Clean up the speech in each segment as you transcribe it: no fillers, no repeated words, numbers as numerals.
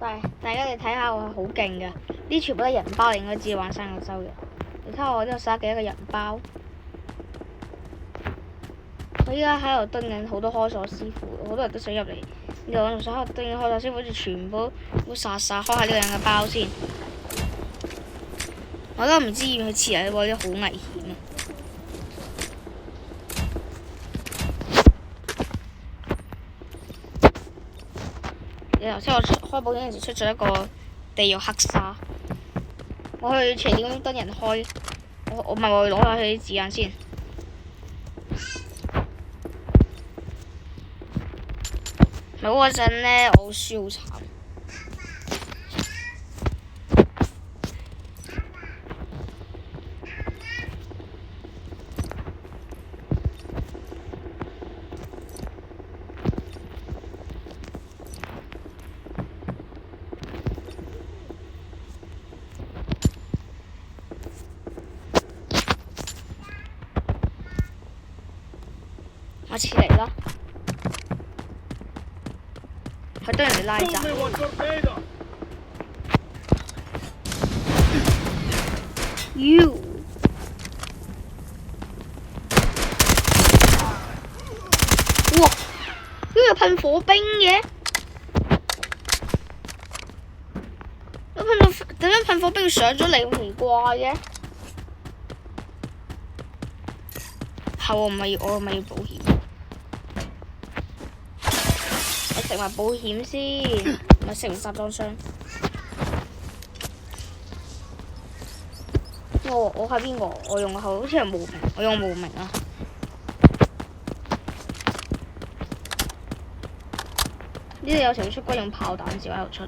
大家你睇下我係好勁嘅，呢全部都係人包，你應該知玩三角洲嘅。你睇下我呢度殺幾多個人包？我依家喺度蹲緊好多開鎖師傅，好多人都想入嚟。呢度我仲想喺度蹲緊開鎖師傅，好似全部都殺晒開下呢個人嘅包先。我都唔知要去切人喎，呢啲好危險啊！你頭先我開保險嗰陣時出咗一個地獄黑沙，我去斜點蹲人開，我咪我攞下佢啲子彈先。咪嗰陣咧，我輸好慘。我撤離啦，去對人哋拉閘。妖！哇！呢個噴火兵嘅，點解噴火兵上咗嚟咁奇怪嘅？係我唔係要保險。食埋保險先，咪食完集裝箱。我係邊個？我用好似係無名，我用無名啊！呢度有時會出軍用炮彈先喺度出，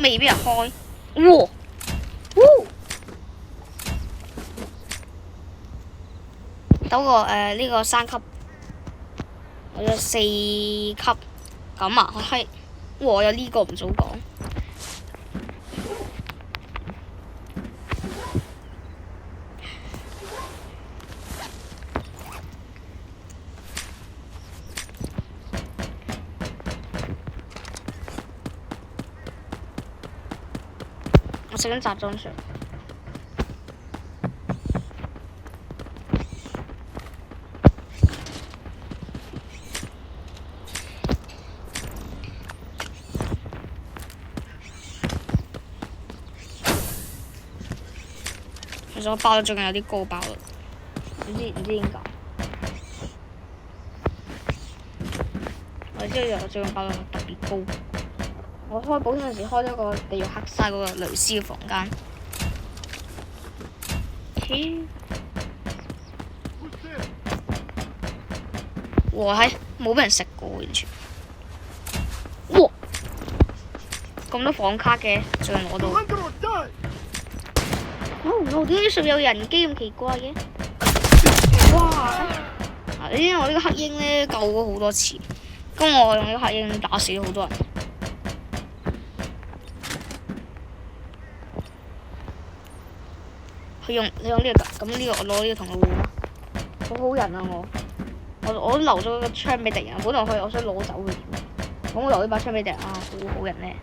未俾人開。哇！等個呢個3級，我有4級。咁啊，我係，我有呢個唔早講。我食緊集裝箱。其實我爆到最近有啲高爆啦，唔知點解。我知道我最近爆到特別高。我開保險嗰時開咗個地獄黑沙嗰個雷斯嘅房間。哇係冇俾人食過完全。哇！咁多房卡嘅，最近攞到。點解呢度有人機咁奇怪嘅？哇！你知我呢個黑鷹咧救過好多次，咁我用呢個黑鷹打死咗好多人。你用呢個，咁呢個我攞呢個同佢換，好好人啊我都留咗個槍俾敵人，本來我想攞走佢點？咁我留呢把槍俾敵人啊，好人咧。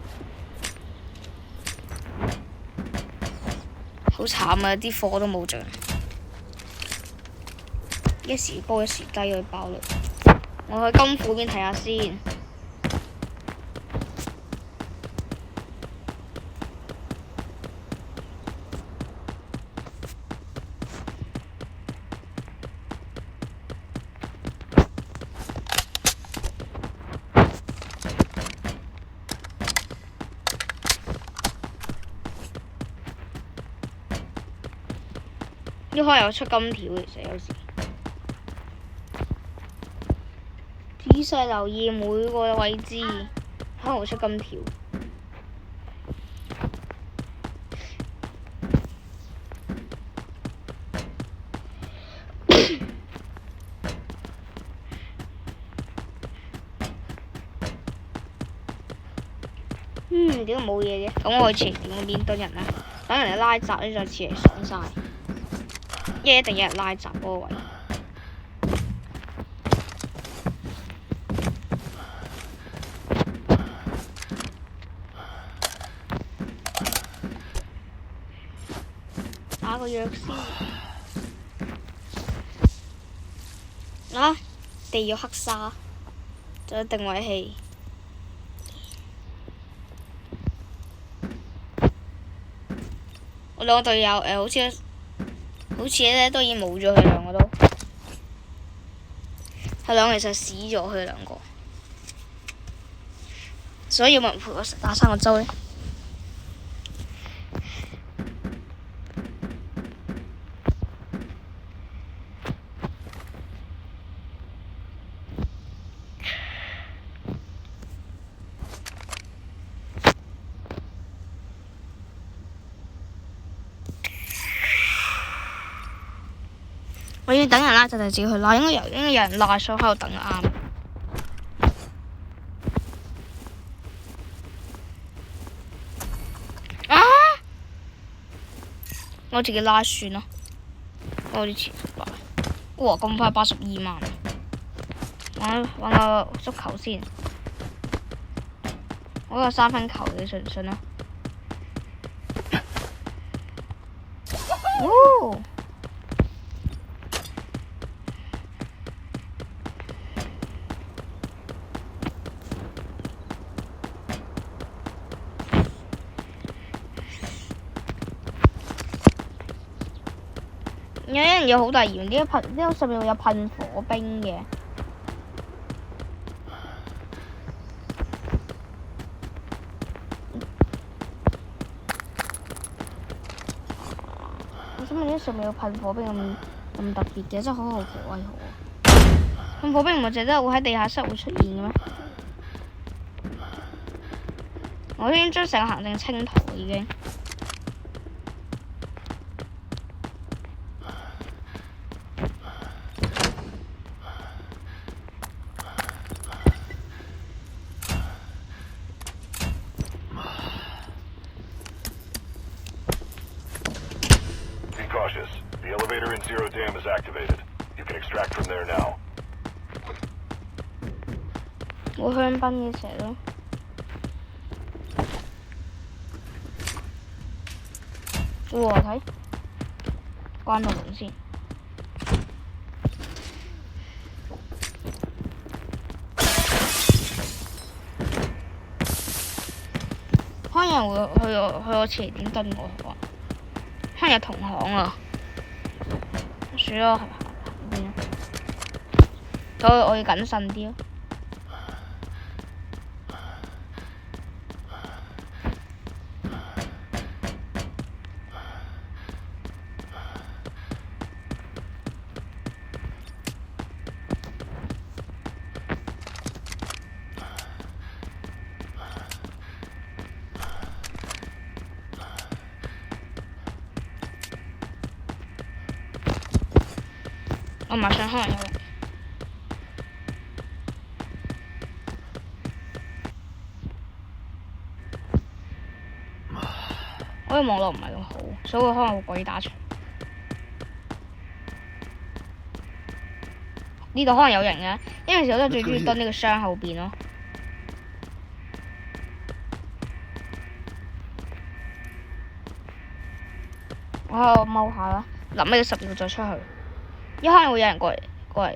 好慘啊！啲貨都冇着，一時高一時低去爆嘞。我去金庫邊睇下先。呢開有出金條，其實有時仔細留意每個位置，可能會出金條。點解冇嘢嘅？咁我去前點嗰邊蹲人啦，等人哋拉閘咧再次嚟爽晒。一定有人拉閘嗰個位。打個藥先。地獄黑沙，就定位器。我兩個隊友好似咧都已經冇咗，佢兩個都。佢兩個其實死咗，佢兩個。所以有冇人陪我打3個周呢？我要等人拉就自己去拉，應該有人拉，所以喺度等啱。我自己拉算啦，我啲錢快。哇！咁快82萬，玩個足球先。我個3分球，你信唔信啊？哦！有一樣嘢好大疑問，呢個上面會有噴火冰嘅。我想問呢上面有噴火冰咁特別嘅，真係好好奇為何？噴火冰唔係淨係會喺地下室會出現嘅咩？我已經將成個行程清圖已經。The elevator in Zero Dam is activated. You can extract from there now. 冇香檳嘅石咯。哇！睇關到門先。可能有人會去我斜點蹲我喎，可能有同行啊。算咯，係邊啊？所以我要謹慎啲咯。我馬上可能有人。我嘅網絡唔係咁好，所以可能會鬼打牆。呢度可能有人嘅，因為其實我都係最中意蹲呢個箱後邊咯。我喺度踎下啦，臨尾10秒再出去。一可能會有人過嚟可能。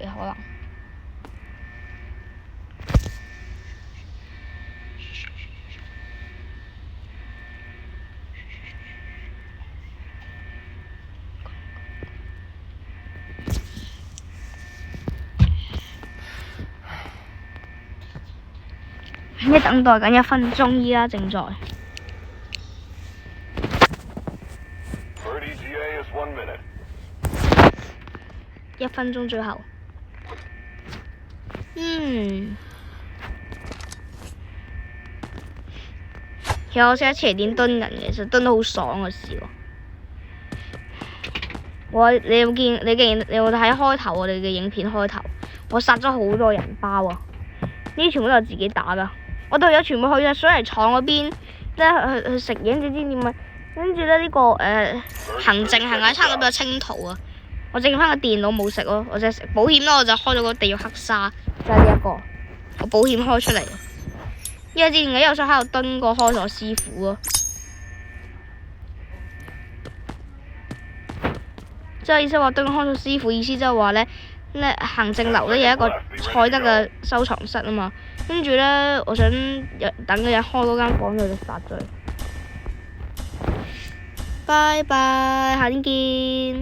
等待緊1分鐘，依家正在。1分鐘最後。其實我識得斜點蹲人嘅，其實蹲得好爽嘅事喎。你有冇睇開頭我哋嘅影片開頭？我殺咗好多人包啊！呢啲全部都係自己打㗎。我隊友全部去咗水泥廠嗰邊，去食嘢，唔知點啊！跟住咧呢個行政係咪差唔多比較清圖啊？我剩翻個電腦冇食咯，我就食保險咯，我就開咗個地獄黑沙，就係呢一個，我保險開出嚟。因為之前我想喺度蹲個開鎖師傅咯。即係意思話對康師傅意思即係話咧行政樓咧有一個賽德嘅收藏室啊嘛，跟住咧我想等嗰日開嗰間房佢就殺咗佢。拜拜，下年見。